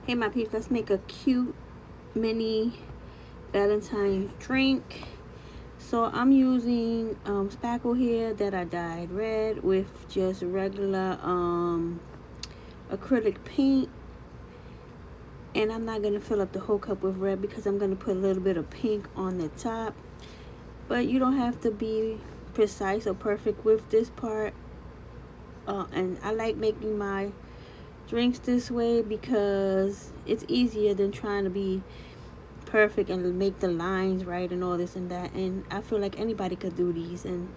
Hey my peeps, let's make a cute mini Valentine drink. So I'm using spackle here that I dyed red with just regular acrylic paint. And I'm not going to fill up the whole cup with red because I'm going to put a little bit of pink on the top. But you don't have to be precise or perfect with this part. And I like making my drinks this way because it's easier than trying to be perfect and make the lines right and all this and that. And I feel like anybody could do these, and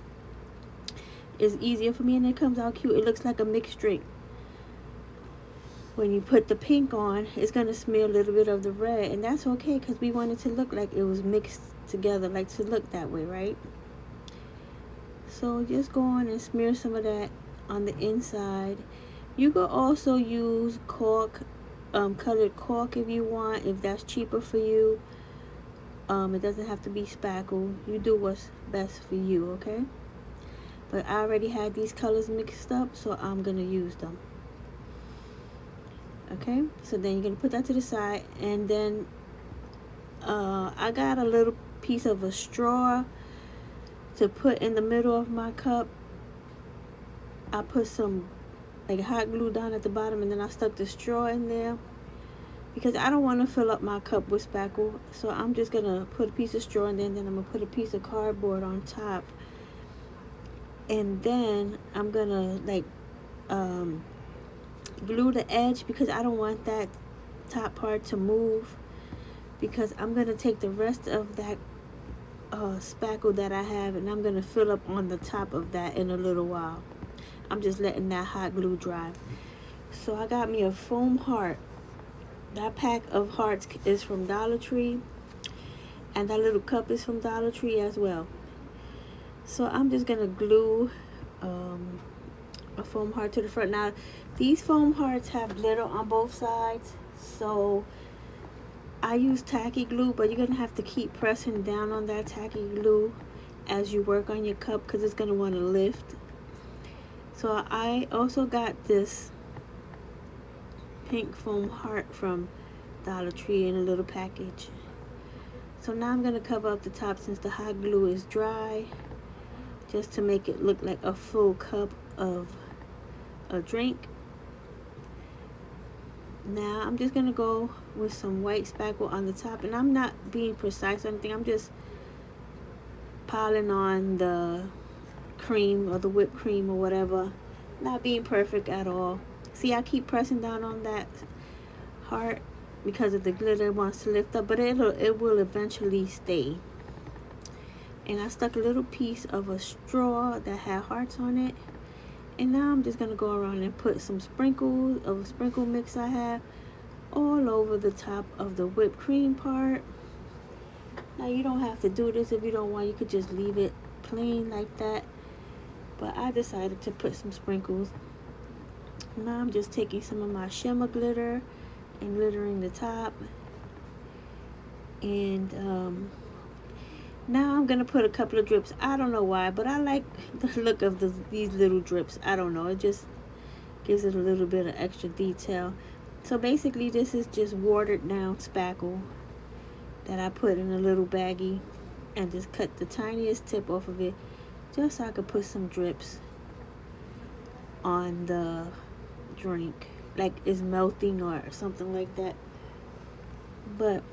it's easier for me, and it comes out cute. It looks like a mixed drink. When you put the pink on, it's gonna smear a little bit of the red, and that's okay because we want it to look like it was mixed together, like to look that way, right? So just go on and smear some of that on the inside. You could also use cork, colored cork if you want, if that's cheaper for you. It doesn't have to be spackle. You do what's best for you, okay? But I already had these colors mixed up, so I'm gonna use them. Okay, so then you're gonna put that to the side, and then I got a little piece of a straw to put in the middle of my cup. I put some like hot glue down at the bottom, and then I stuck the straw in there because I don't want to fill up my cup with spackle. So I'm just gonna put a piece of straw, and then I'm gonna put a piece of cardboard on top, and then I'm gonna like glue the edge because I don't want that top part to move, because I'm gonna take the rest of that spackle that I have, and I'm gonna fill up on the top of that in a little while. I'm just letting that hot glue dry. So I got me a foam heart. That pack of hearts is from Dollar Tree, and that little cup is from Dollar Tree as well. So I'm just gonna glue a foam heart to the front. Now these foam hearts have glitter on both sides, so I use tacky glue, but you're gonna have to keep pressing down on that tacky glue as you work on your cup because it's gonna want to lift. So I also got this pink foam heart from Dollar Tree in a little package. So now I'm gonna cover up the top since the hot glue is dry, just to make it look like a full cup of a drink. Now I'm just gonna go with some white spackle on the top, and I'm not being precise or anything. I'm just piling on the cream or the whipped cream or whatever, not being perfect at all. See, I keep pressing down on that heart because of the glitter. It wants to lift up, but it will eventually stay. And I stuck a little piece of a straw that had hearts on it, and now I'm just gonna go around and put some sprinkles of a sprinkle mix I have all over the top of the whipped cream part. Now you don't have to do this if you don't want. You could just leave it plain like that, but I decided to put some sprinkles. Now I'm just taking some of my shimmer glitter and glittering the top, and now I'm gonna put a couple of drips. I don't know why, but I like the look of these little drips. I don't know, it just gives it a little bit of extra detail. So basically this is just watered down spackle that I put in a little baggie and just cut the tiniest tip off of it just so I could put some drips on the drink, like it's melting or something like that. But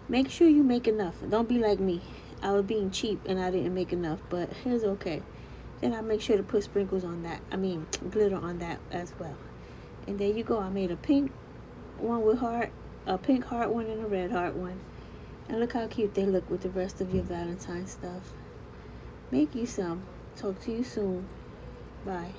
make sure you make enough. Don't be like me. I was being cheap and I didn't make enough, but it's okay. Then I make sure to put sprinkles on that. Glitter on that as well. And there you go. I made a pink one with heart, a pink heart one, and a red heart one. And look how cute they look with the rest of your Valentine stuff. Make you some. Talk to you soon. Bye.